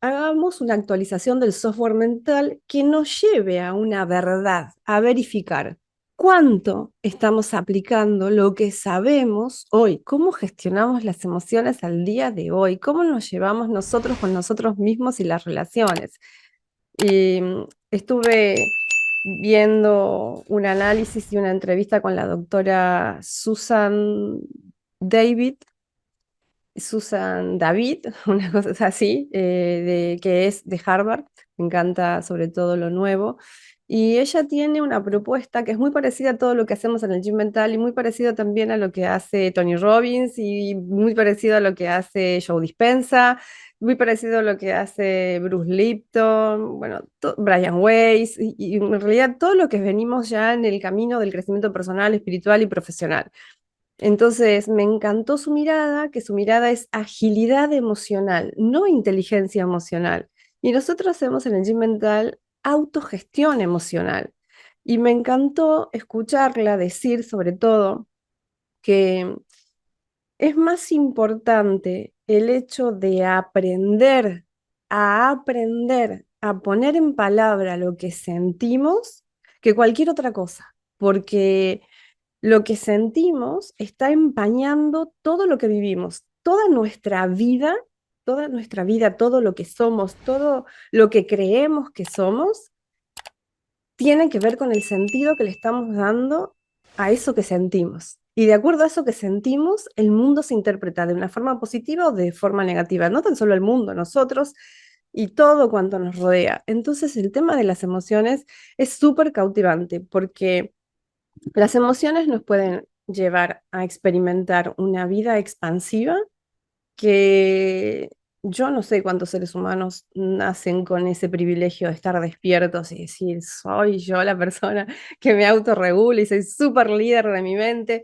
hagamos una actualización del software mental que nos lleve a una verdad, a verificar cuánto estamos aplicando lo que sabemos hoy, cómo gestionamos las emociones al día de hoy, cómo nos llevamos nosotros con nosotros mismos y las relaciones. Y estuve viendo un análisis y una entrevista con la doctora Susan David, una cosa así, que es de Harvard, me encanta sobre todo lo nuevo, y ella tiene una propuesta que es muy parecida a todo lo que hacemos en el Gym Mental y muy parecido también a lo que hace Tony Robbins y muy parecido a lo que hace Joe Dispenza, muy parecido a lo que hace Bruce Lipton, bueno, Brian Weiss, y en realidad todo lo que venimos ya en el camino del crecimiento personal, espiritual y profesional. Entonces, me encantó su mirada, que su mirada es agilidad emocional, no inteligencia emocional. Y nosotros hacemos en el Gym Mental autogestión emocional. Y me encantó escucharla decir sobre todo que es más importante el hecho de aprender a poner en palabra lo que sentimos que cualquier otra cosa, porque lo que sentimos está empañando todo lo que vivimos, toda nuestra vida, todo lo que somos, todo lo que creemos que somos, tiene que ver con el sentido que le estamos dando a eso que sentimos. Y de acuerdo a eso que sentimos, el mundo se interpreta de una forma positiva o de forma negativa, no tan solo el mundo, nosotros y todo cuanto nos rodea. Entonces el tema de las emociones es súper cautivante porque las emociones nos pueden llevar a experimentar una vida expansiva que yo no sé cuántos seres humanos nacen con ese privilegio de estar despiertos y decir, soy yo la persona que me autorregula y soy súper líder de mi mente.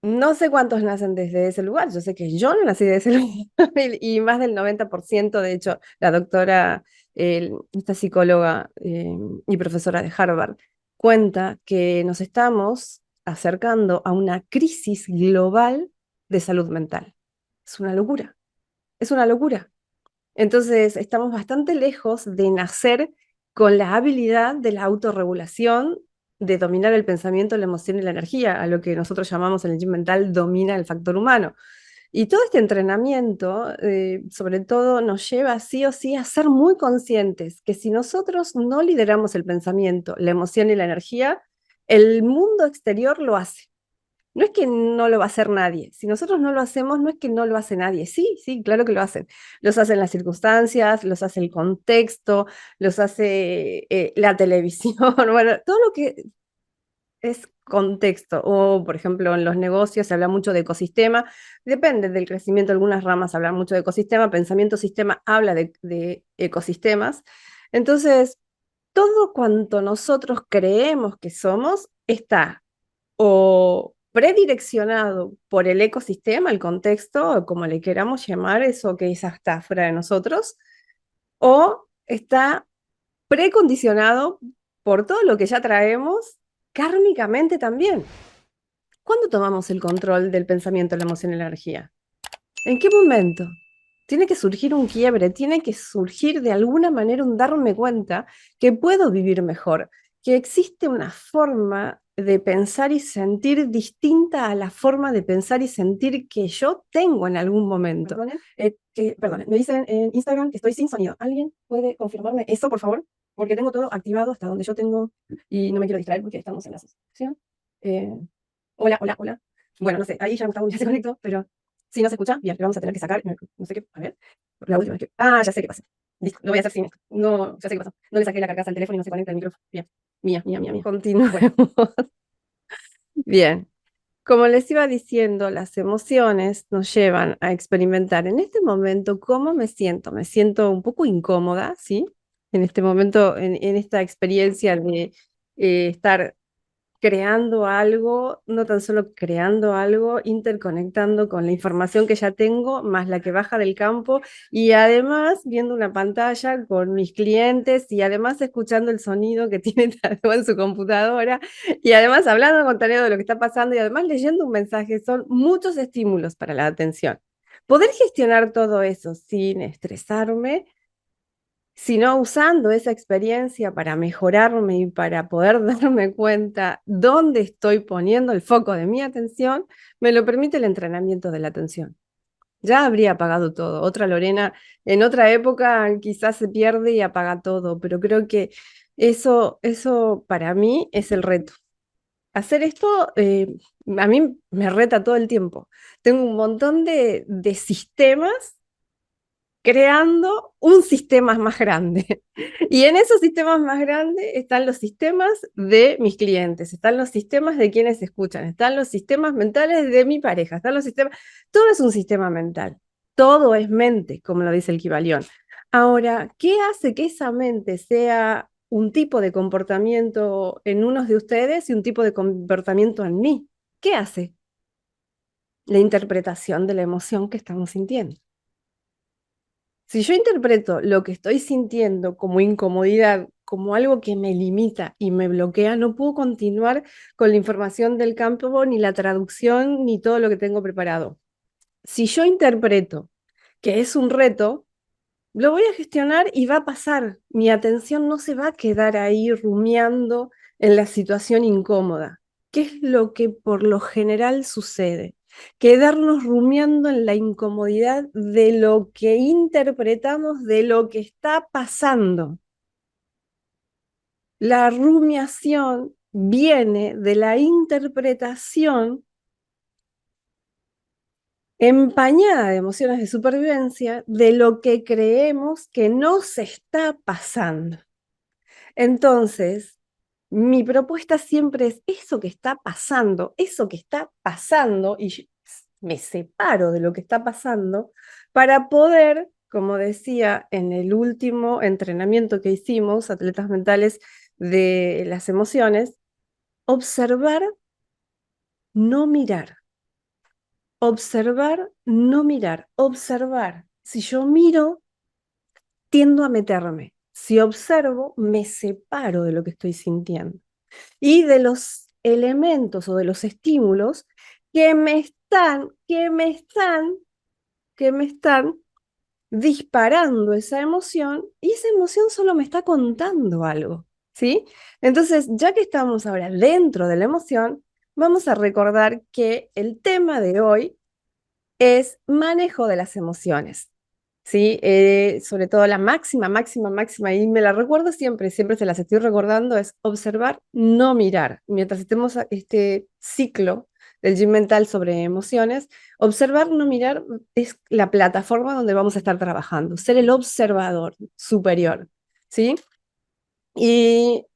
No sé cuántos nacen desde ese lugar, yo sé que yo no nací de ese lugar y más del 90%, de hecho, la doctora, esta psicóloga y profesora de Harvard, cuenta que nos estamos acercando a una crisis global de salud mental. Es una locura, es una locura. Entonces, estamos bastante lejos de nacer con la habilidad de la autorregulación, de dominar el pensamiento, la emoción y la energía, a lo que nosotros llamamos en el gym mental domina el factor humano. Y todo este entrenamiento, sobre todo, nos lleva sí o sí a ser muy conscientes que si nosotros no lideramos el pensamiento, la emoción y la energía, el mundo exterior lo hace. No es que no lo va a hacer nadie. Si nosotros no lo hacemos, no es que no lo hace nadie. Sí, sí, claro que lo hacen. Los hacen las circunstancias, los hace el contexto, los hace la televisión, bueno, todo lo que es contexto. O, por ejemplo, en los negocios se habla mucho de ecosistema. Depende del crecimiento, algunas ramas hablan mucho de ecosistema. Pensamiento sistema habla de ecosistemas. Entonces, todo cuanto nosotros creemos que somos está o predireccionado por el ecosistema, el contexto, o como le queramos llamar, eso que es hasta fuera de nosotros, o está precondicionado por todo lo que ya traemos kármicamente también. ¿Cuándo tomamos el control del pensamiento, la emoción y la energía? ¿En qué momento? Tiene que surgir un quiebre, tiene que surgir de alguna manera un darme cuenta que puedo vivir mejor, que existe una forma de pensar y sentir distinta a la forma de pensar y sentir que yo tengo en algún momento. Perdón, me dicen en Instagram que estoy sin sonido. ¿Alguien puede confirmarme eso, por favor? Porque tengo todo activado hasta donde yo tengo y no me quiero distraer porque estamos en la sesión. Eh, hola, hola, hola. Bueno, no sé, ahí ya Gustavo ya se conectó, pero si no se escucha, bien, le vamos a tener que sacar, no sé qué, a ver, la última vez que... Ah, ya sé qué pasa. Listo, lo voy a hacer sin esto. No, ya sé qué pasó. No le saqué la carcasa al teléfono y no se conecta el micrófono. Bien, mía. Continuemos. Bien, como les iba diciendo, las emociones nos llevan a experimentar en este momento cómo me siento. Me siento un poco incómoda, ¿sí? En este momento, en esta experiencia de estar creando algo, no tan solo creando algo, interconectando con la información que ya tengo, más la que baja del campo, y además viendo una pantalla con mis clientes y además escuchando el sonido que tiene Tadeo en su computadora, y además hablando con Tadeo de lo que está pasando y además leyendo un mensaje. Son muchos estímulos para la atención. Poder gestionar todo eso sin estresarme, sino usando esa experiencia para mejorarme y para poder darme cuenta dónde estoy poniendo el foco de mi atención, me lo permite el entrenamiento de la atención. Ya habría apagado todo. Otra Lorena, en otra época quizás se pierde y apaga todo, pero creo que eso para mí es el reto. Hacer esto a mí me reta todo el tiempo. Tengo un montón de sistemas creando un sistema más grande. Y en esos sistemas más grandes están los sistemas de mis clientes, están los sistemas de quienes escuchan, están los sistemas mentales de mi pareja, están los sistemas, todo es un sistema mental, todo es mente, como lo dice el Kybalión. Ahora, ¿qué hace que esa mente sea un tipo de comportamiento en unos de ustedes y un tipo de comportamiento en mí? ¿Qué hace? La interpretación de la emoción que estamos sintiendo. Si yo interpreto lo que estoy sintiendo como incomodidad, como algo que me limita y me bloquea, no puedo continuar con la información del campo, ni la traducción, ni todo lo que tengo preparado. Si yo interpreto que es un reto, lo voy a gestionar y va a pasar. Mi atención no se va a quedar ahí rumiando en la situación incómoda. ¿Qué es lo que por lo general sucede? Quedarnos rumiando en la incomodidad de lo que interpretamos de lo que está pasando. La rumiación viene de la interpretación empañada de emociones de supervivencia de lo que creemos que no se está pasando. Entonces, mi propuesta siempre es eso que está pasando, y me separo de lo que está pasando para poder, como decía en el último entrenamiento que hicimos, atletas mentales de las emociones, observar, no mirar. Observar, no mirar. Observar. Si yo miro, tiendo a meterme. Si observo, me separo de lo que estoy sintiendo y de los elementos o de los estímulos que me están disparando esa emoción, y esa emoción solo me está contando algo, ¿sí? Entonces, ya que estamos ahora dentro de la emoción, vamos a recordar que el tema de hoy es manejo de las emociones. ¿Sí? Sobre todo la máxima, y me la recuerdo siempre, siempre se las estoy recordando, es observar, no mirar. Mientras estemos a este ciclo del gym mental sobre emociones, observar, no mirar es la plataforma donde vamos a estar trabajando, ser el observador superior, ¿sí? Y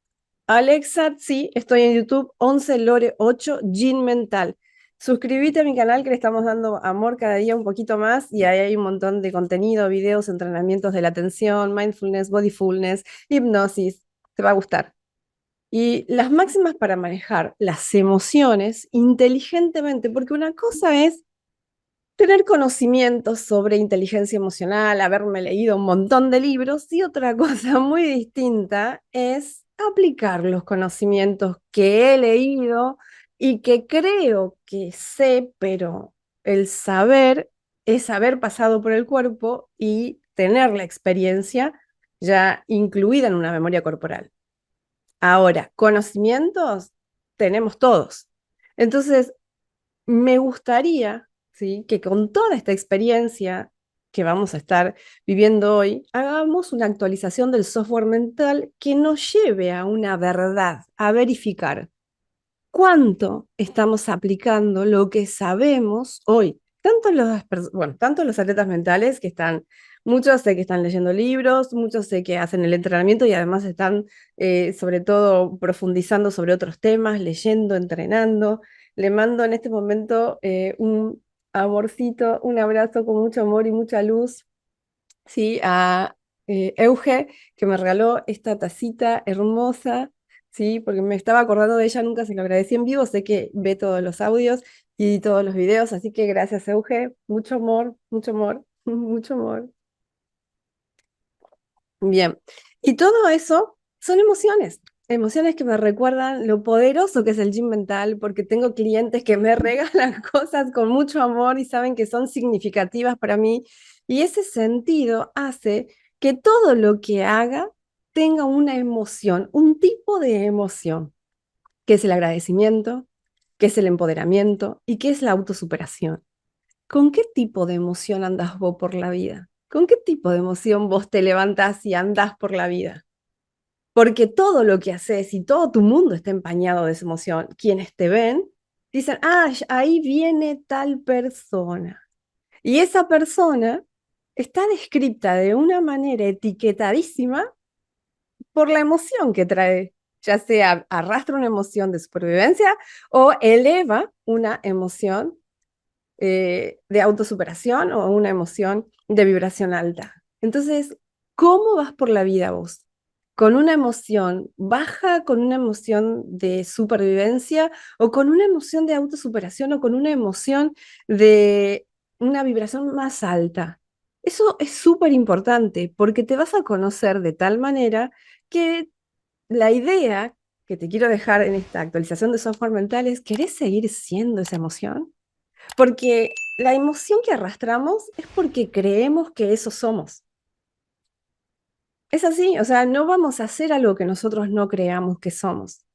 Alexa, sí, estoy en YouTube, 11 Lore 8, Gym Mental. Suscríbete a mi canal que le estamos dando amor cada día un poquito más y ahí hay un montón de contenido, videos, entrenamientos de la atención, mindfulness, bodyfulness, hipnosis. Te va a gustar. Y las máximas para manejar las emociones inteligentemente, porque una cosa es tener conocimientos sobre inteligencia emocional, haberme leído un montón de libros, y otra cosa muy distinta es aplicar los conocimientos que he leído y que creo que sé, pero el saber es haber pasado por el cuerpo y tener la experiencia ya incluida en una memoria corporal. Ahora, conocimientos tenemos todos. Entonces, me gustaría, ¿sí?, que con toda esta experiencia que vamos a estar viviendo hoy, hagamos una actualización del software mental que nos lleve a una verdad, a verificar cuánto estamos aplicando lo que sabemos hoy. Tanto los atletas mentales que están, muchos sé que están leyendo libros, muchos sé que hacen el entrenamiento y además están sobre todo profundizando sobre otros temas, leyendo, entrenando. Le mando en este momento un amorcito, un abrazo con mucho amor y mucha luz, ¿sí? A Euge, que me regaló esta tacita hermosa, ¿sí? Porque me estaba acordando de ella, nunca se lo agradecí en vivo, sé que ve todos los audios y todos los videos, así que gracias, Euge, mucho amor, mucho amor. Bien, y todo eso son emociones. Emociones que me recuerdan lo poderoso que es el gym mental, porque tengo clientes que me regalan cosas con mucho amor y saben que son significativas para mí. Y ese sentido hace que todo lo que haga tenga una emoción, un tipo de emoción, que es el agradecimiento, que es el empoderamiento y que es la autosuperación. ¿Con qué tipo de emoción andás vos por la vida? ¿Con qué tipo de emoción vos te levantás y andás por la vida? Porque todo lo que haces y todo tu mundo está empañado de esa emoción. Quienes te ven dicen, ah, ahí viene tal persona. Y esa persona está descrita de una manera etiquetadísima por la emoción que trae, ya sea arrastra una emoción de supervivencia o eleva una emoción de autosuperación o una emoción de vibración alta. Entonces, ¿cómo vas por la vida vos? ¿Con una emoción baja, con una emoción de supervivencia o con una emoción de autosuperación o con una emoción de una vibración más alta? Eso es súper importante porque te vas a conocer de tal manera que la idea que te quiero dejar en esta actualización de software mental es, ¿querés seguir siendo esa emoción? Porque la emoción que arrastramos es porque creemos que eso somos. Es así, o sea, no vamos a hacer algo que nosotros no creamos que somos.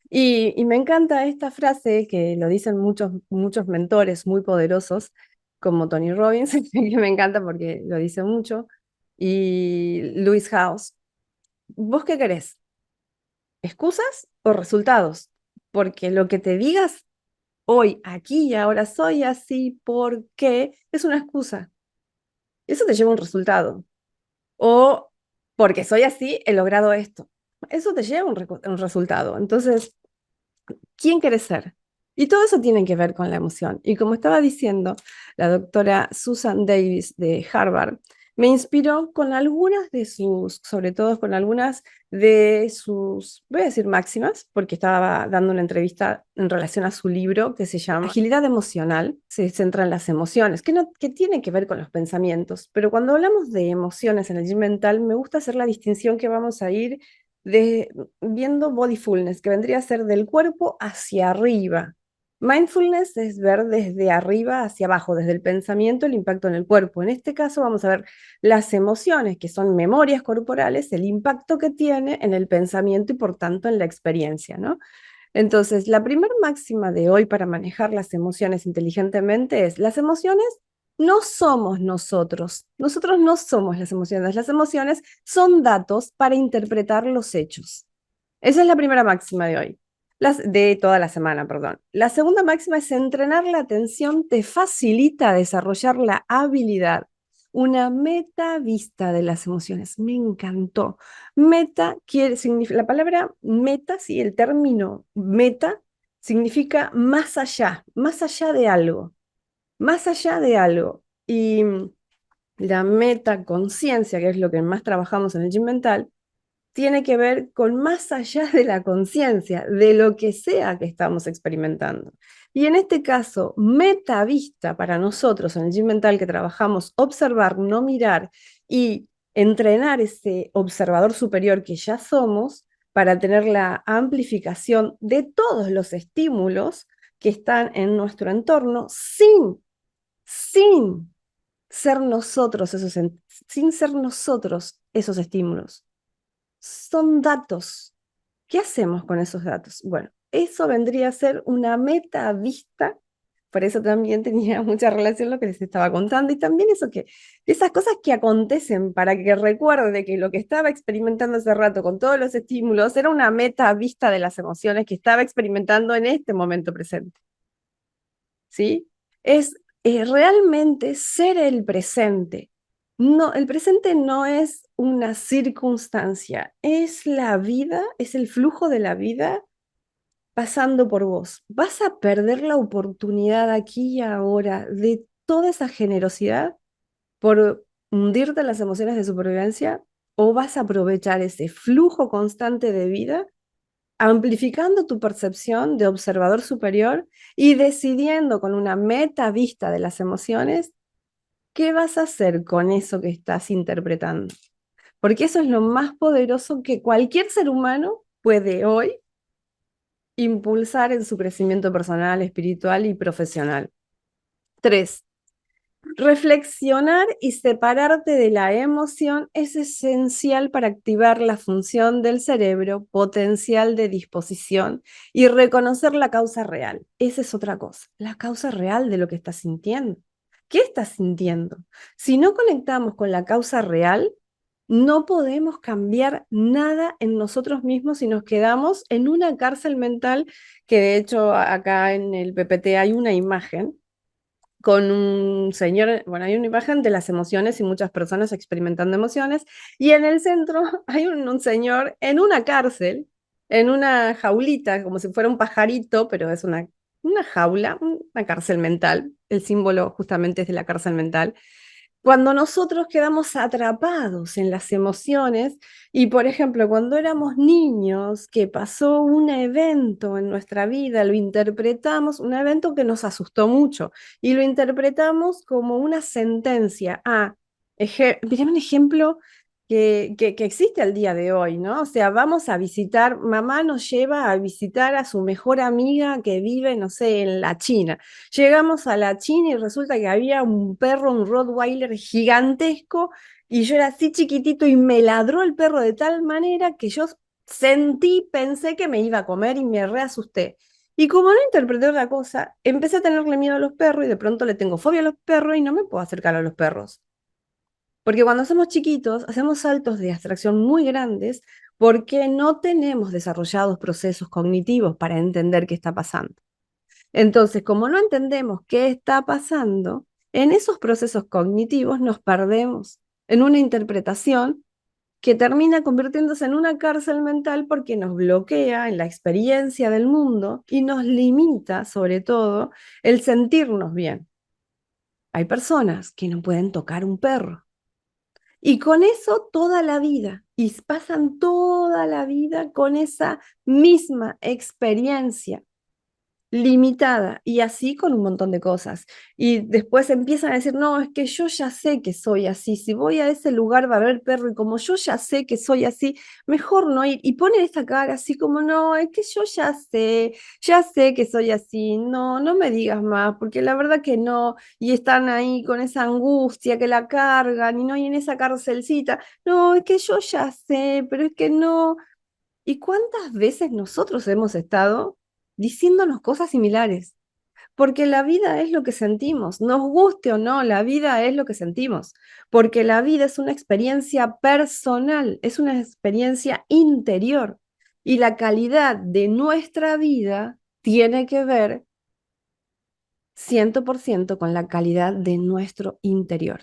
Y me encanta esta frase que lo dicen muchos mentores muy poderosos, como Tony Robbins, que me encanta porque lo dice mucho, y Lewis House. ¿Vos qué querés? ¿Excusas o resultados? Porque lo que te digas hoy, aquí y ahora soy así porque es una excusa. Eso te lleva a un resultado. O porque soy así, he logrado esto. Eso te lleva a un resultado. Entonces, ¿quién quieres ser? Y todo eso tiene que ver con la emoción. Y como estaba diciendo la doctora Susan Davis de Harvard, me inspiró con algunas de sus, sobre todo con algunas de sus, voy a decir máximas, porque estaba dando una entrevista en relación a su libro que se llama Agilidad Emocional, se centra en las emociones, que, no, que tiene que ver con los pensamientos. Pero cuando hablamos de emociones en el gym mental, me gusta hacer la distinción que vamos a ir de, viendo bodyfulness, que vendría a ser del cuerpo hacia arriba. Mindfulness es ver desde arriba hacia abajo, desde el pensamiento, el impacto en el cuerpo. En este caso vamos a ver las emociones, que son memorias corporales, el impacto que tiene en el pensamiento y por tanto en la experiencia, ¿no? Entonces, la primera máxima de hoy para manejar las emociones inteligentemente es, las emociones no somos nosotros, nosotros no somos las emociones son datos para interpretar los hechos. Esa es la primera máxima de hoy, de toda la semana, perdón. La segunda máxima es entrenar la atención te facilita desarrollar la habilidad, una meta vista de las emociones. Me encantó. Meta quiere, significa, la palabra meta, sí, el término meta significa más allá de algo, más allá de algo. Y la meta conciencia, que es lo que más trabajamos en el gym mental, tiene que ver con más allá de la conciencia, de lo que sea que estamos experimentando. Y en este caso, meta vista para nosotros en el gym mental que trabajamos, observar, no mirar y entrenar ese observador superior que ya somos para tener la amplificación de todos los estímulos que están en nuestro entorno sin ser nosotros sin ser nosotros esos estímulos. Son datos. ¿Qué hacemos con esos datos? Bueno, eso vendría a ser una meta vista, por eso también tenía mucha relación lo que les estaba contando y también eso que, esas cosas que acontecen para que recuerde que lo que estaba experimentando hace rato con todos los estímulos era una meta vista de las emociones que estaba experimentando en este momento presente. ¿Sí? Es realmente ser el presente. No, el presente no es una circunstancia, es la vida, es el flujo de la vida pasando por vos. ¿Vas a perder la oportunidad aquí y ahora de toda esa generosidad por hundirte en las emociones de supervivencia o vas a aprovechar ese flujo constante de vida amplificando tu percepción de observador superior y decidiendo con una meta vista de las emociones qué vas a hacer con eso que estás interpretando? Porque eso es lo más poderoso que cualquier ser humano puede hoy impulsar en su crecimiento personal, espiritual y profesional. 3. Reflexionar y separarte de la emoción es esencial para activar la función del cerebro potencial de disposición y reconocer la causa real. Esa es otra cosa, la causa real de lo que estás sintiendo. ¿Qué estás sintiendo? Si no conectamos con la causa real, no podemos cambiar nada en nosotros mismos y nos quedamos en una cárcel mental que de hecho acá en el PPT hay una imagen con un señor, bueno, hay una imagen de las emociones y muchas personas experimentando emociones, y en el centro hay un señor en una cárcel, en una jaulita, como si fuera un pajarito, pero es una jaula, una cárcel mental. El símbolo justamente es de la cárcel mental, cuando nosotros quedamos atrapados en las emociones y, por ejemplo, cuando éramos niños, que pasó un evento en nuestra vida, lo interpretamos, un evento que nos asustó mucho, y lo interpretamos como una sentencia. Mirá un ejemplo que existe al día de hoy, ¿no? O sea, vamos a visitar, mamá nos lleva a visitar a su mejor amiga que vive, no sé, en la China. Llegamos a la China y resulta que había un perro, un Rottweiler gigantesco, y yo era así chiquitito y me ladró el perro de tal manera que yo sentí, pensé que me iba a comer y me reasusté. Y como no interpreté otra cosa, empecé a tenerle miedo a los perros y de pronto le tengo fobia a los perros y no me puedo acercar a los perros. Porque cuando somos chiquitos hacemos saltos de abstracción muy grandes porque no tenemos desarrollados procesos cognitivos para entender qué está pasando. Entonces, como no entendemos qué está pasando, en esos procesos cognitivos nos perdemos en una interpretación que termina convirtiéndose en una cárcel mental porque nos bloquea en la experiencia del mundo y nos limita, sobre todo, el sentirnos bien. Hay personas que no pueden tocar un perro y con eso toda la vida, y pasan toda la vida con esa misma experiencia limitada y así con un montón de cosas. Y después empiezan a decir, no, es que yo ya sé que soy así, si voy a ese lugar va a haber perro y como yo ya sé que soy así, mejor no ir. Y ponen esta cara así como, no, es que yo ya sé que soy así, no, no me digas más, porque la verdad que no. Y están ahí con esa angustia que la cargan y no, y en esa carcelcita, no, es que yo ya sé, pero es que no. ¿Y cuántas veces nosotros hemos estado diciéndonos cosas similares? Porque la vida es lo que sentimos, nos guste o no, la vida es lo que sentimos, porque la vida es una experiencia personal, es una experiencia interior, y la calidad de nuestra vida tiene que ver 100% con la calidad de nuestro interior.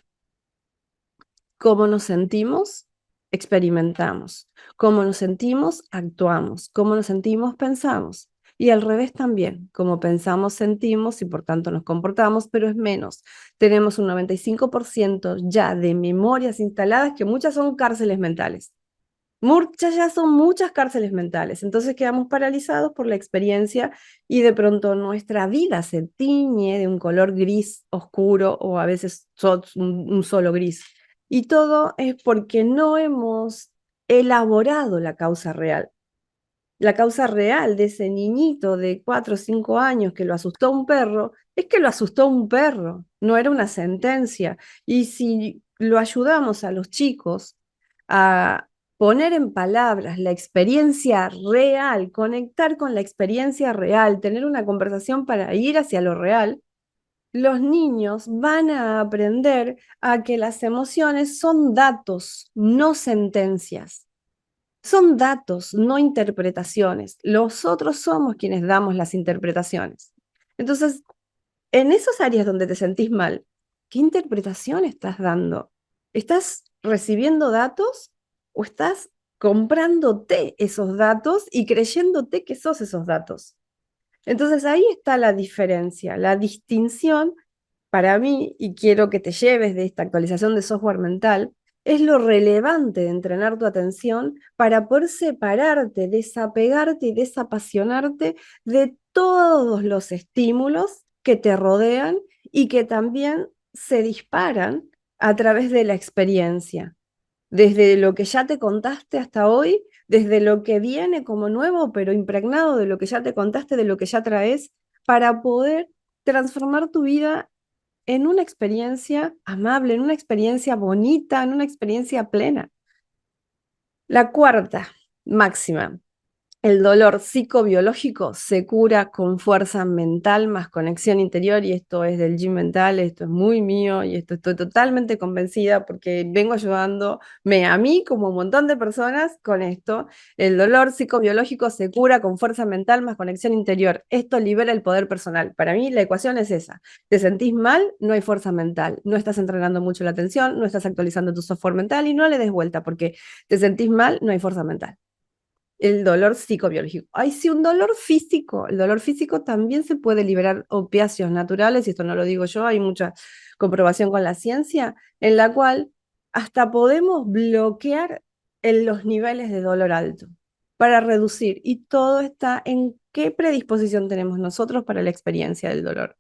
Cómo nos sentimos, experimentamos. Cómo nos sentimos, actuamos. Cómo nos sentimos, pensamos. Y al revés también, como pensamos, sentimos y por tanto nos comportamos, pero es menos. Tenemos un 95% ya de memorias instaladas que muchas son cárceles mentales. Muchas ya son muchas cárceles mentales. Entonces quedamos paralizados por la experiencia y de pronto nuestra vida se tiñe de un color gris oscuro o a veces un solo gris. Y todo es porque no hemos elaborado la causa real. La causa real de ese niñito de 4 o 5 años que lo asustó un perro es que lo asustó un perro, no era una sentencia. Y si lo ayudamos a los chicos a poner en palabras la experiencia real, conectar con la experiencia real, tener una conversación para ir hacia lo real, los niños van a aprender a que las emociones son datos, no sentencias. Son datos, no interpretaciones. Los otros somos quienes damos las interpretaciones. Entonces, en esas áreas donde te sentís mal, ¿qué interpretación estás dando? ¿Estás recibiendo datos o estás comprándote esos datos y creyéndote que sos esos datos? Entonces ahí está la diferencia, la distinción para mí, y quiero que te lleves de esta actualización de software mental, es lo relevante de entrenar tu atención para poder separarte, desapegarte y desapasionarte de todos los estímulos que te rodean y que también se disparan a través de la experiencia. desde lo que ya te contaste hasta hoy, desde lo que viene como nuevo, pero impregnado de lo que ya te contaste, de lo que ya traes, para poder transformar tu vida en una experiencia amable, en una experiencia bonita, en una experiencia plena. La cuarta máxima. El dolor psicobiológico se cura con fuerza mental más conexión interior, y esto es del gym mental, esto es muy mío y esto estoy totalmente convencida porque vengo ayudándome a mí como un montón de personas con esto. El dolor psicobiológico se cura con fuerza mental más conexión interior. Esto libera el poder personal. Para mí la ecuación es esa. Te sentís mal, no hay fuerza mental. No estás entrenando mucho la atención, no estás actualizando tu software mental y no le des vuelta porque te sentís mal, no hay fuerza mental. El dolor psicobiológico. Ay, sí, un dolor físico. El dolor físico también se puede liberar opiáceos naturales, y esto no lo digo yo, hay mucha comprobación con la ciencia, en la cual hasta podemos bloquear los niveles de dolor alto para reducir. Y todo está en qué predisposición tenemos nosotros para la experiencia del dolor.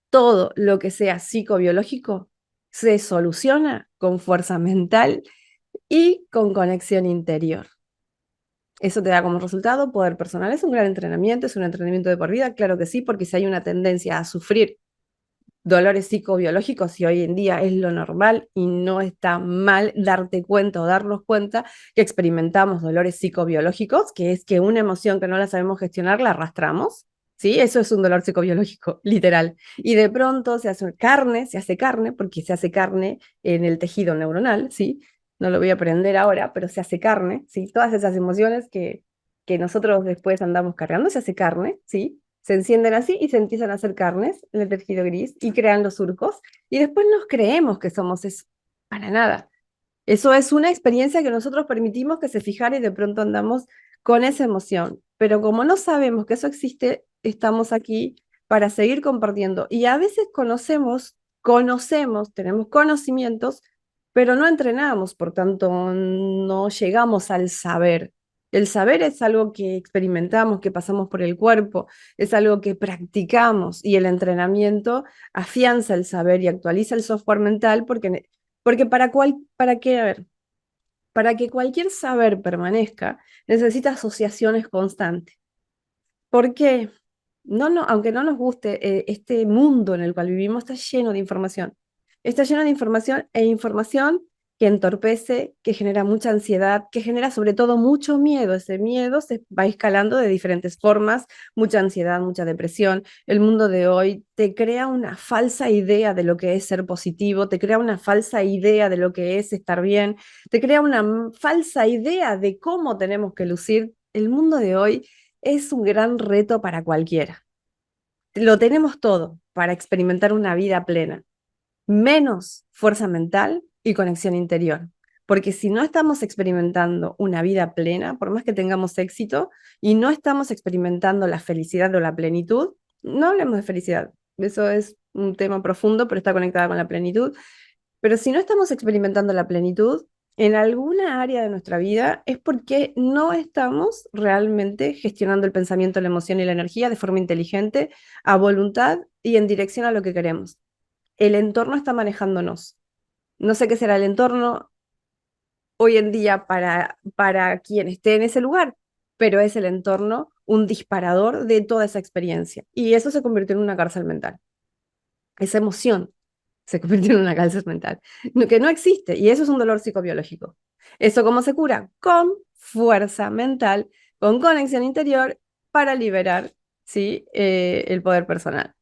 Todo lo que sea psicobiológico se soluciona con fuerza mental y con conexión interior. Eso te da como resultado poder personal. Es un gran entrenamiento, es un entrenamiento de por vida, claro que sí, porque si hay una tendencia a sufrir dolores psicobiológicos, y hoy en día es lo normal y no está mal darte cuenta o darnos cuenta que experimentamos dolores psicobiológicos, que es que una emoción que no la sabemos gestionar la arrastramos, ¿sí? Eso es un dolor psicobiológico, literal. Y de pronto se hace carne, porque se hace carne en el tejido neuronal, ¿sí? No lo voy a aprender ahora, pero se hace carne, ¿sí? Todas esas emociones que nosotros después andamos cargando, se hace carne, ¿sí? Se encienden así y se empiezan a hacer carnes en el tejido gris y crean los surcos. Y después nos creemos que somos eso. Para nada. Eso es una experiencia que nosotros permitimos que se fijara y de pronto andamos con esa emoción. Pero como no sabemos que eso existe, estamos aquí para seguir compartiendo. Y a veces tenemos conocimientos, pero no entrenamos, por tanto no llegamos al saber. El saber es algo que experimentamos, que pasamos por el cuerpo, es algo que practicamos, y el entrenamiento afianza el saber y actualiza el software mental porque a ver, para que cualquier saber permanezca, necesita asociaciones constantes. ¿Por qué? Aunque no nos guste, este mundo en el cual vivimos está lleno de información. Está lleno de información, e información que entorpece, que genera mucha ansiedad, que genera sobre todo mucho miedo. Ese miedo se va escalando de diferentes formas, mucha ansiedad, mucha depresión. El mundo de hoy te crea una falsa idea de lo que es ser positivo, te crea una falsa idea de lo que es estar bien, te crea una falsa idea de cómo tenemos que lucir. El mundo de hoy es un gran reto para cualquiera. Lo tenemos todo para experimentar una vida plena, menos fuerza mental y conexión interior. Porque si no estamos experimentando una vida plena, por más que tengamos éxito, y no estamos experimentando la felicidad o la plenitud, no hablemos de felicidad, eso es un tema profundo, pero está conectada con la plenitud. Pero si no estamos experimentando la plenitud en alguna área de nuestra vida, es porque no estamos realmente gestionando el pensamiento, la emoción y la energía de forma inteligente, a voluntad y en dirección a lo que queremos. El entorno está manejándonos. No sé qué será el entorno hoy en día para quien esté en ese lugar, pero es el entorno un disparador de toda esa experiencia. Y eso se convirtió en una cárcel mental. Esa emoción se convirtió en una cárcel mental, que no existe, y eso es un dolor psicobiológico. ¿Eso cómo se cura? Con fuerza mental, con conexión interior para liberar, ¿sí? El poder personal.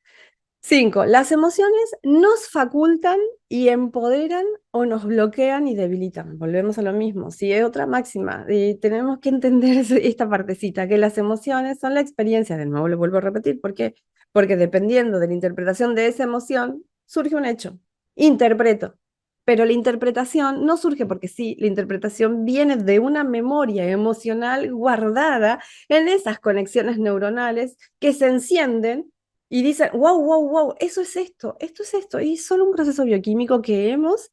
5. Las emociones nos facultan y empoderan o nos bloquean y debilitan. Volvemos a lo mismo. Sí, es otra máxima. Y tenemos que entender esta partecita, que las emociones son la experiencia. De nuevo, lo vuelvo a repetir. ¿Por qué? Porque dependiendo de la interpretación de esa emoción, surge un hecho. Interpreto. Pero la interpretación no surge porque sí, la interpretación viene de una memoria emocional guardada en esas conexiones neuronales que se encienden y dicen, wow, wow, wow, eso es esto es esto. Y es solo un proceso bioquímico que hemos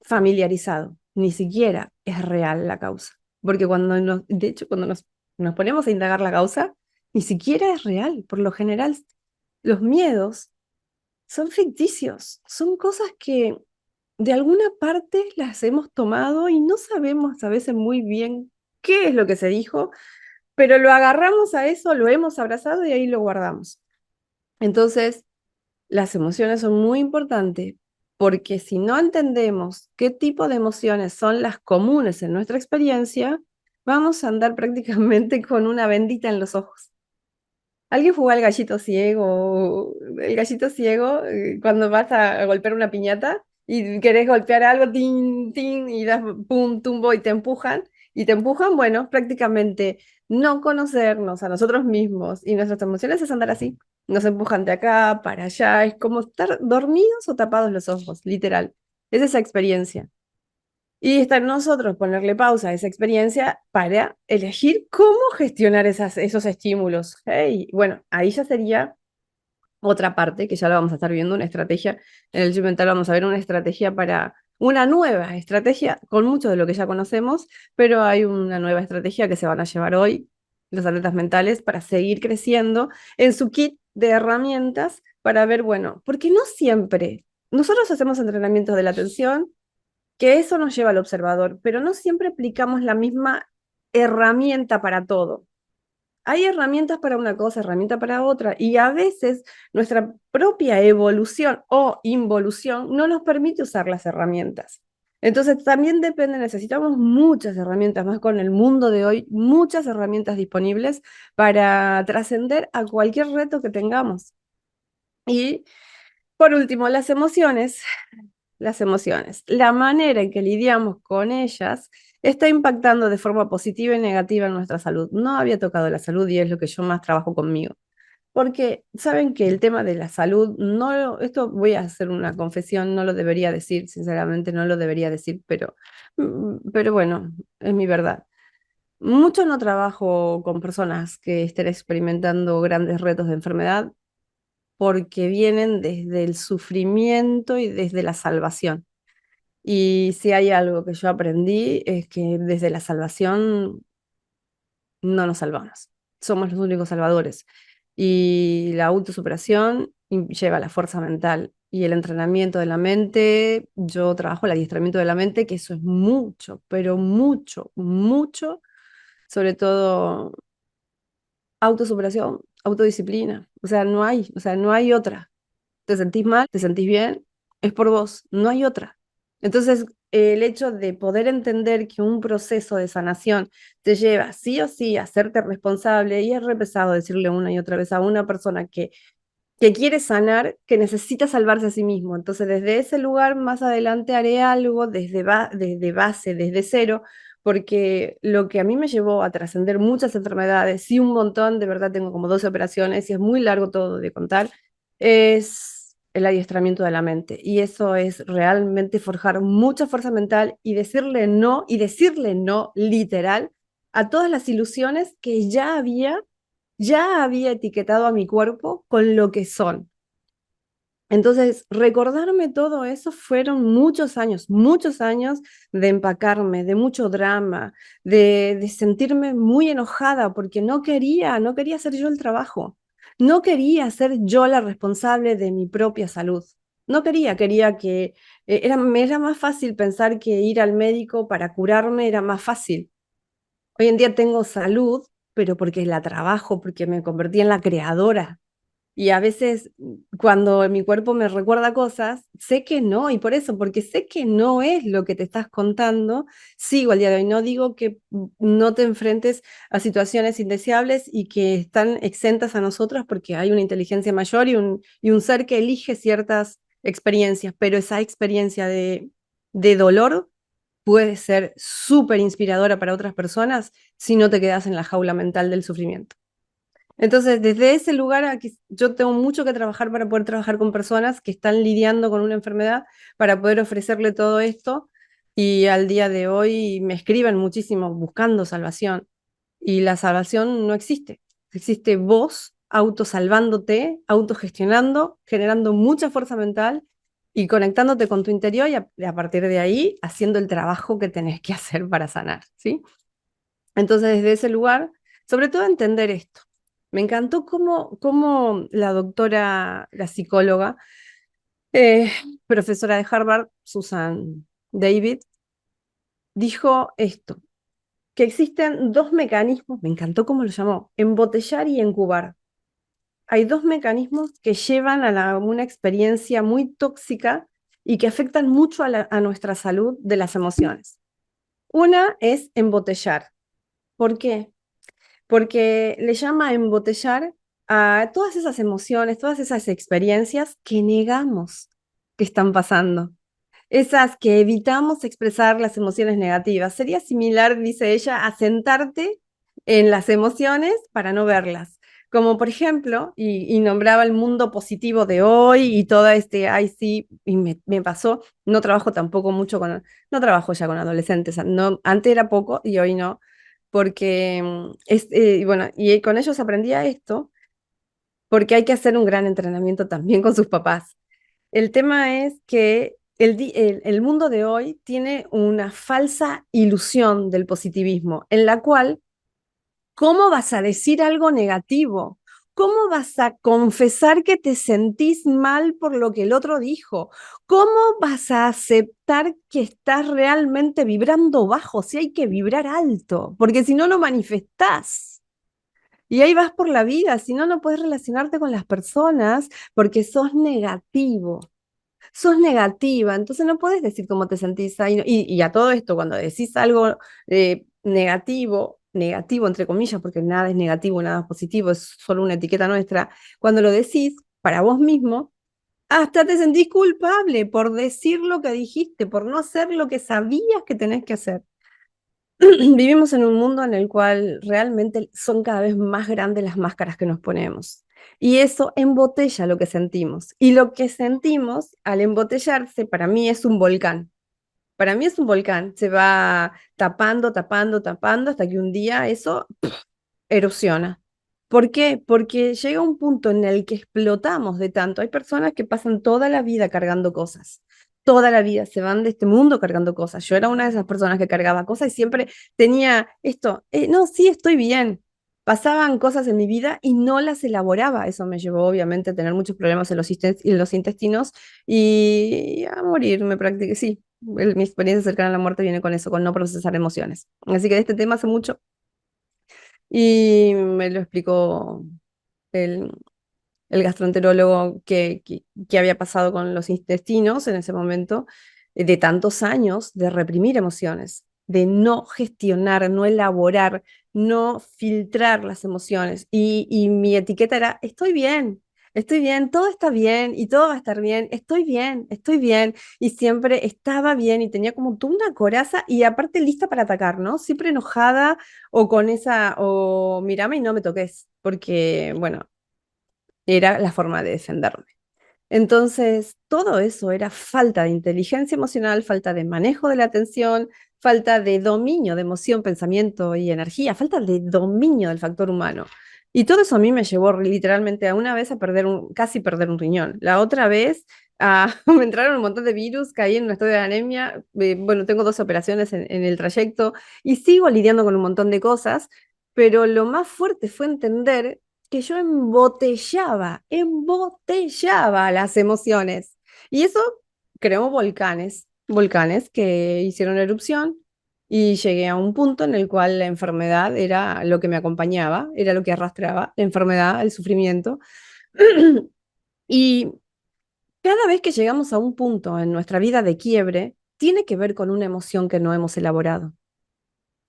familiarizado. Ni siquiera es real la causa. Porque de hecho, cuando nos ponemos a indagar la causa, ni siquiera es real. Por lo general, los miedos son ficticios, son cosas que de alguna parte las hemos tomado y no sabemos a veces muy bien qué es lo que se dijo, pero lo agarramos a eso, lo hemos abrazado y ahí lo guardamos. Entonces, las emociones son muy importantes porque si no entendemos qué tipo de emociones son las comunes en nuestra experiencia, vamos a andar prácticamente con una bendita en los ojos. ¿Alguien jugó al gallito ciego? El gallito ciego, cuando vas a golpear una piñata y querés golpear algo, tin, tin, y das pum, tumbo y te empujan, bueno, prácticamente no conocernos a nosotros mismos y nuestras emociones es andar así. Nos empujan de acá para allá, es como estar dormidos o tapados los ojos, literal. Es esa experiencia. Y está en nosotros ponerle pausa a esa experiencia para elegir cómo gestionar esos estímulos. Hey, bueno, ahí ya sería otra parte, que ya lo vamos a estar viendo, una estrategia. En el gym mental vamos a ver una estrategia para una nueva estrategia, con mucho de lo que ya conocemos, pero hay una nueva estrategia que se van a llevar hoy los atletas mentales para seguir creciendo en su kit de herramientas para ver, bueno, porque no siempre, nosotros hacemos entrenamientos de la atención, que eso nos lleva al observador, pero no siempre aplicamos la misma herramienta para todo. Hay herramientas para una cosa, herramientas para otra, y a veces nuestra propia evolución o involución no nos permite usar las herramientas. Entonces también depende, necesitamos muchas herramientas más con el mundo de hoy, muchas herramientas disponibles para trascender a cualquier reto que tengamos. Y por último, las emociones. Las emociones. La manera en que lidiamos con ellas está impactando de forma positiva y negativa en nuestra salud. No había tocado la salud y es lo que yo más trabajo conmigo. Porque saben que el tema de la salud, no, esto voy a hacer una confesión, no lo debería decir, sinceramente no lo debería decir, pero bueno, es mi verdad. Mucho no trabajo con personas que estén experimentando grandes retos de enfermedad porque vienen desde el sufrimiento y desde la salvación. Y si hay algo que yo aprendí es que desde la salvación no nos salvamos. Somos los únicos salvadores. Y la autosuperación lleva la fuerza mental y el entrenamiento de la mente. Yo trabajo el adiestramiento de la mente, que eso es mucho, pero mucho, mucho, sobre todo autosuperación, autodisciplina. O sea, no hay otra. Te sentís mal, te sentís bien, es por vos, no hay otra. Entonces, el hecho de poder entender que un proceso de sanación te lleva sí o sí a hacerte responsable, y es re pesado decirle una y otra vez a una persona que quiere sanar, que necesita salvarse a sí mismo. Entonces, desde ese lugar, más adelante haré algo desde base, desde cero, porque lo que a mí me llevó a trascender muchas enfermedades, sí un montón, de verdad tengo como 12 operaciones y es muy largo todo de contar, es el adiestramiento de la mente. Y eso es realmente forjar mucha fuerza mental y decirle no literal a todas las ilusiones que ya había etiquetado a mi cuerpo con lo que son. Entonces, recordarme todo eso fueron muchos años de empacarme, de mucho drama, de sentirme muy enojada porque no quería hacer yo el trabajo, no quería ser yo la responsable de mi propia salud. No quería, quería que me era más fácil pensar que ir al médico para curarme era más fácil. Hoy en día tengo salud, pero porque la trabajo, porque me convertí en la creadora. Y a veces cuando mi cuerpo me recuerda cosas, sé que no, y por eso, porque sé que no es lo que te estás contando, sigo al día de hoy. No digo que no te enfrentes a situaciones indeseables y que están exentas a nosotros porque hay una inteligencia mayor y un ser que elige ciertas experiencias, pero esa experiencia de dolor puede ser súper inspiradora para otras personas si no te quedas en la jaula mental del sufrimiento. Entonces, desde ese lugar, aquí, yo tengo mucho que trabajar para poder trabajar con personas que están lidiando con una enfermedad, para poder ofrecerle todo esto. Y al día de hoy me escriben muchísimo buscando salvación. Y la salvación no existe. Existe vos autosalvándote, autogestionando, generando mucha fuerza mental y conectándote con tu interior y a partir de ahí haciendo el trabajo que tenés que hacer para sanar, ¿sí? Entonces, desde ese lugar, sobre todo entender esto. Me encantó cómo la doctora, la psicóloga, Eh, Profesora de Harvard, Susan David, dijo esto, que existen dos mecanismos, me encantó cómo lo llamó, embotellar y incubar. Hay dos mecanismos que llevan a una experiencia muy tóxica y que afectan mucho a nuestra salud de las emociones. Una es embotellar. ¿Por qué? Porque le llama embotellar a todas esas emociones, todas esas experiencias que negamos que están pasando, esas que evitamos expresar las emociones negativas. Sería similar, dice ella, a sentarte en las emociones para no verlas. Como por ejemplo, y nombraba el mundo positivo de hoy y toda ay sí, y me pasó, no trabajo tampoco mucho no trabajo ya con adolescentes, no, antes era poco y hoy no, porque bueno, y con ellos aprendía esto, porque hay que hacer un gran entrenamiento también con sus papás. El tema es que el mundo de hoy tiene una falsa ilusión del positivismo, en la cual, ¿cómo vas a decir algo negativo? ¿Cómo vas a confesar que te sentís mal por lo que el otro dijo? ¿Cómo vas a aceptar que estás realmente vibrando bajo si hay que vibrar alto? Porque si no, no manifestás. Y ahí vas por la vida, si no, no puedes relacionarte con las personas porque sos negativa, entonces no puedes decir cómo te sentís ahí. Y a todo esto, cuando decís algo negativo, negativo entre comillas, porque nada es negativo, nada es positivo, es solo una etiqueta nuestra, cuando lo decís para vos mismo, hasta te sentís culpable por decir lo que dijiste, por no hacer lo que sabías que tenés que hacer. Vivimos en un mundo en el cual realmente son cada vez más grandes las máscaras que nos ponemos. Y eso embotella lo que sentimos. Y lo que sentimos al embotellarse, para mí es un volcán. Para mí es un volcán. Se va tapando, tapando, tapando, hasta que un día eso erosiona. ¿Por qué? Porque llega un punto en el que explotamos de tanto. Hay personas que pasan toda la vida cargando cosas. Toda la vida se van de este mundo cargando cosas. Yo era una de esas personas que cargaba cosas y siempre tenía esto, no, sí, estoy bien. Pasaban cosas en mi vida y no las elaboraba. Eso me llevó, obviamente, a tener muchos problemas en los intestinos y a morirme prácticamente. Sí, mi experiencia cercana a la muerte viene con eso, con no procesar emociones. Así que de este tema hace mucho y me lo explicó el, el gastroenterólogo que había pasado con los intestinos en ese momento, de tantos años de reprimir emociones, de no gestionar, no elaborar, no filtrar las emociones. Y mi etiqueta era, estoy bien, todo está bien y todo va a estar bien, estoy bien. Y siempre estaba bien y tenía como toda una coraza y aparte lista para atacar, ¿no? Siempre enojada o con o mírame y no me toques, porque, bueno, era la forma de defenderme. Entonces, todo eso era falta de inteligencia emocional, falta de manejo de la atención, falta de dominio de emoción, pensamiento y energía, falta de dominio del factor humano. Y todo eso a mí me llevó literalmente a una vez a casi perder un riñón. La otra vez me entraron un montón de virus, caí en un estado de anemia. Bueno, tengo dos operaciones en el trayecto y sigo lidiando con un montón de cosas, pero lo más fuerte fue entender que yo embotellaba las emociones. Y eso creó volcanes que hicieron erupción y llegué a un punto en el cual la enfermedad era lo que me acompañaba, era lo que arrastraba, la enfermedad, el sufrimiento. Y cada vez que llegamos a un punto en nuestra vida de quiebre, tiene que ver con una emoción que no hemos elaborado.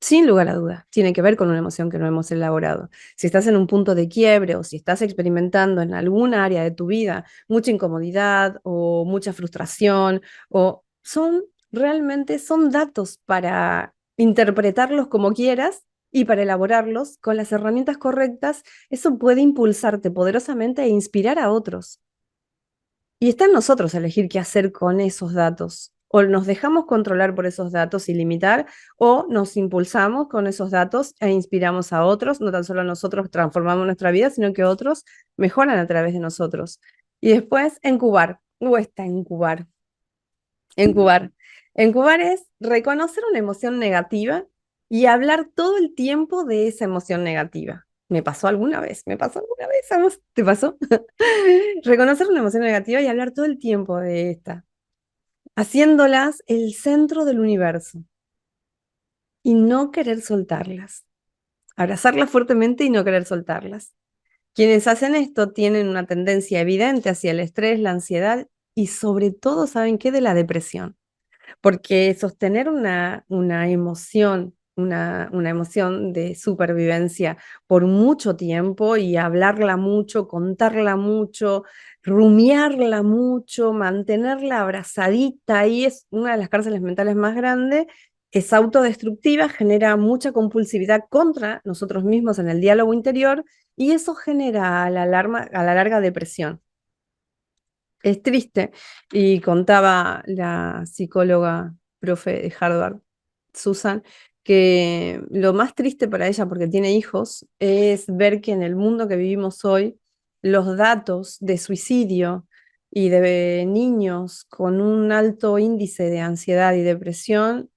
Sin lugar a dudas, tiene que ver con una emoción que no hemos elaborado. Si estás en un punto de quiebre o si estás experimentando en alguna área de tu vida mucha incomodidad o mucha frustración, o realmente son datos para interpretarlos como quieras y para elaborarlos con las herramientas correctas, eso puede impulsarte poderosamente e inspirar a otros. Y está en nosotros elegir qué hacer con esos datos. O nos dejamos controlar por esos datos y limitar, o nos impulsamos con esos datos e inspiramos a otros, no tan solo nosotros transformamos nuestra vida, sino que otros mejoran a través de nosotros. Y después, incubar. Está incubar. Incubar. Incubar es reconocer una emoción negativa y hablar todo el tiempo de esa emoción negativa. me pasó alguna vez, ¿a vos te pasó? Reconocer una emoción negativa y hablar todo el tiempo de esta, haciéndolas el centro del universo y no querer soltarlas, abrazarlas fuertemente y no querer soltarlas. Quienes hacen esto tienen una tendencia evidente hacia el estrés, la ansiedad y sobre todo, ¿saben qué? De la depresión. Porque sostener una emoción, una emoción de supervivencia por mucho tiempo y hablarla mucho, contarla mucho, rumiarla mucho, mantenerla abrazadita, ahí es una de las cárceles mentales más grandes, es autodestructiva, genera mucha compulsividad contra nosotros mismos en el diálogo interior y eso genera a la larga depresión. Es triste. Y contaba la psicóloga profe de Harvard, Susan, que lo más triste para ella, porque tiene hijos, es ver que en el mundo que vivimos hoy, los datos de suicidio y de niños con un alto índice de ansiedad y depresión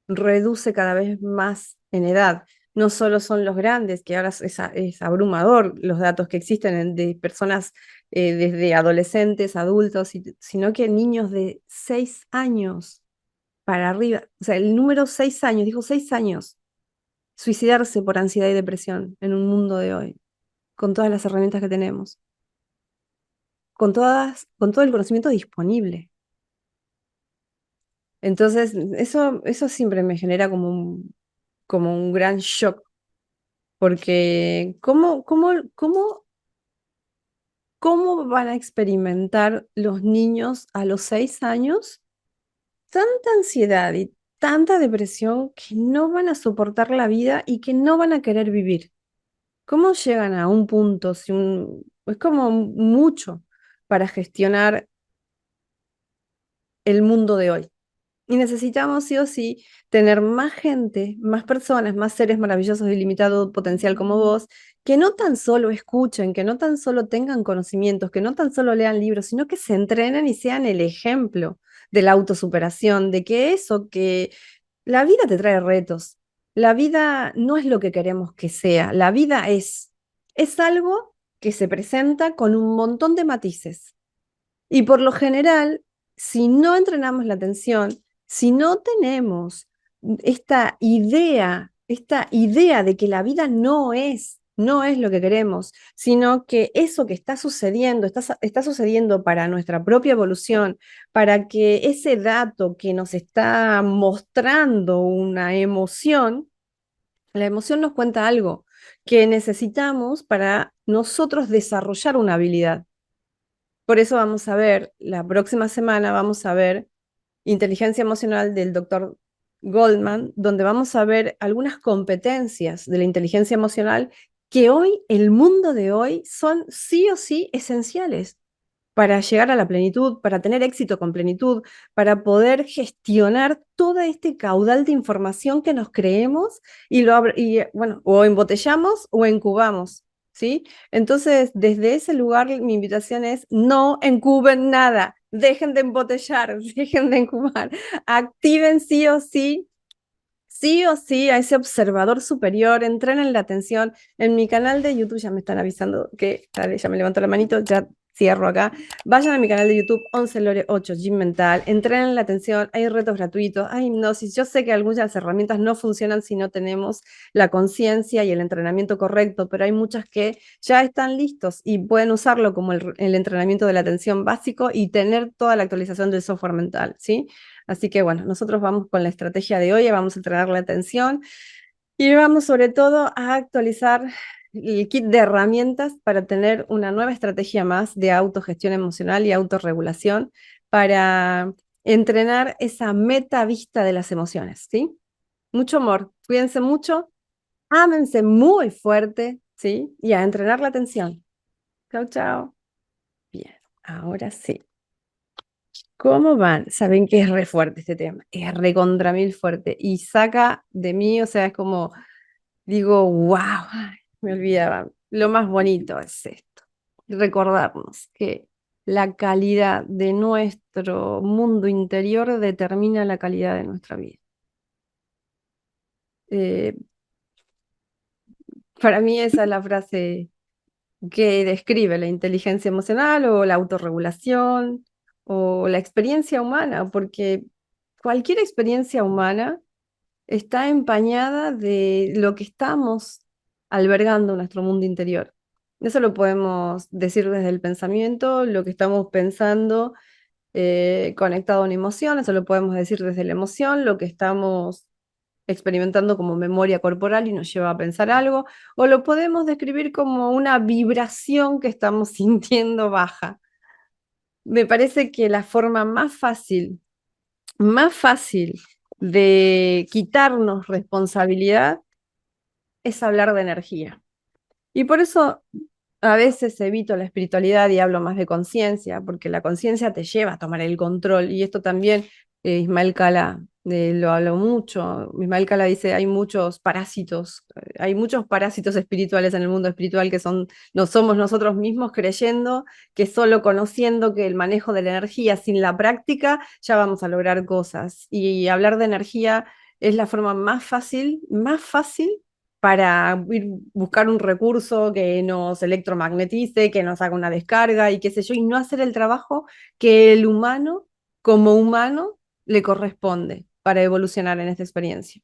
reduce cada vez más en edad. No solo son los grandes, que ahora es abrumador los datos que existen de personas desde adolescentes, adultos, sino que niños de 6 años para arriba, o sea, el número 6 años, dijo 6 años, suicidarse por ansiedad y depresión en un mundo de hoy, con todas las herramientas que tenemos, con todo el conocimiento disponible. Entonces, eso siempre me genera como un gran shock, porque ¿cómo van a experimentar los niños a los 6 años tanta ansiedad y tanta depresión que no van a soportar la vida y que no van a querer vivir? ¿Cómo llegan a un punto? Es como mucho para gestionar el mundo de hoy. Y necesitamos sí o sí tener más gente, más personas, más seres maravillosos de ilimitado potencial como vos, que no tan solo escuchen, que no tan solo tengan conocimientos, que no tan solo lean libros, sino que se entrenen y sean el ejemplo de la autosuperación, de que eso, que la vida te trae retos. La vida no es lo que queremos que sea, la vida es algo que se presenta con un montón de matices. Y por lo general, si no entrenamos la atención, si no tenemos esta idea de que la vida no es lo que queremos, sino que eso que está sucediendo, está sucediendo para nuestra propia evolución, para que ese dato que nos está mostrando una emoción, la emoción nos cuenta algo que necesitamos para nosotros desarrollar una habilidad. Por eso vamos a ver, la próxima semana vamos a ver inteligencia emocional del doctor Goldman, donde vamos a ver algunas competencias de la inteligencia emocional que hoy, el mundo de hoy, son sí o sí esenciales para llegar a la plenitud, para tener éxito con plenitud, para poder gestionar todo este caudal de información que nos creemos bueno, o embotellamos o incubamos, ¿sí? Entonces, desde ese lugar, mi invitación es no encuben nada, dejen de embotellar, dejen de incubar, activen sí o sí a ese observador superior, entrenen la atención. En mi canal de YouTube ya me están avisando que, dale, ya me levanto la manito, ya cierro acá. Vayan a mi canal de YouTube 11 Lore 8 Gym Mental, entrenen la atención, hay retos gratuitos, hay hipnosis. Yo sé que algunas de las herramientas no funcionan si no tenemos la conciencia y el entrenamiento correcto, pero hay muchas que ya están listos y pueden usarlo como el entrenamiento de la atención básico y tener toda la actualización del software mental, ¿sí? Así que bueno, nosotros vamos con la estrategia de hoy, vamos a entrenar la atención y vamos sobre todo a actualizar el kit de herramientas para tener una nueva estrategia más de autogestión emocional y autorregulación para entrenar esa meta vista de las emociones, ¿sí? Mucho amor, cuídense mucho, ámense muy fuerte, ¿sí? Y a entrenar la atención. Chao, chao. Bien, ahora sí. ¿Cómo van? Saben que es re fuerte este tema, es re contra mil fuerte y saca de mí, o sea, es como, digo, wow, me olvidaba, lo más bonito es esto, recordarnos que la calidad de nuestro mundo interior determina la calidad de nuestra vida. Eh, Para mí esa es la frase que describe la inteligencia emocional o la autorregulación o la experiencia humana, porque cualquier experiencia humana está empañada de lo que estamos albergando en nuestro mundo interior. Eso lo podemos decir desde el pensamiento, lo que estamos pensando conectado a una emoción, eso lo podemos decir desde la emoción, lo que estamos experimentando como memoria corporal y nos lleva a pensar algo, o lo podemos describir como una vibración que estamos sintiendo baja. Me parece que la forma más fácil de quitarnos responsabilidad es hablar de energía. Y por eso a veces evito la espiritualidad y hablo más de conciencia, porque la conciencia te lleva a tomar el control. Y esto también Ismael Cala lo habló mucho. Ismael Cala dice, hay muchos parásitos espirituales en el mundo espiritual que son, no somos nosotros mismos creyendo que solo conociendo que el manejo de la energía sin la práctica ya vamos a lograr cosas. Y hablar de energía es la forma más fácil para ir buscar un recurso que nos electromagnetice, que nos haga una descarga y qué sé yo, y no hacer el trabajo que el humano, como humano, le corresponde para evolucionar en esta experiencia.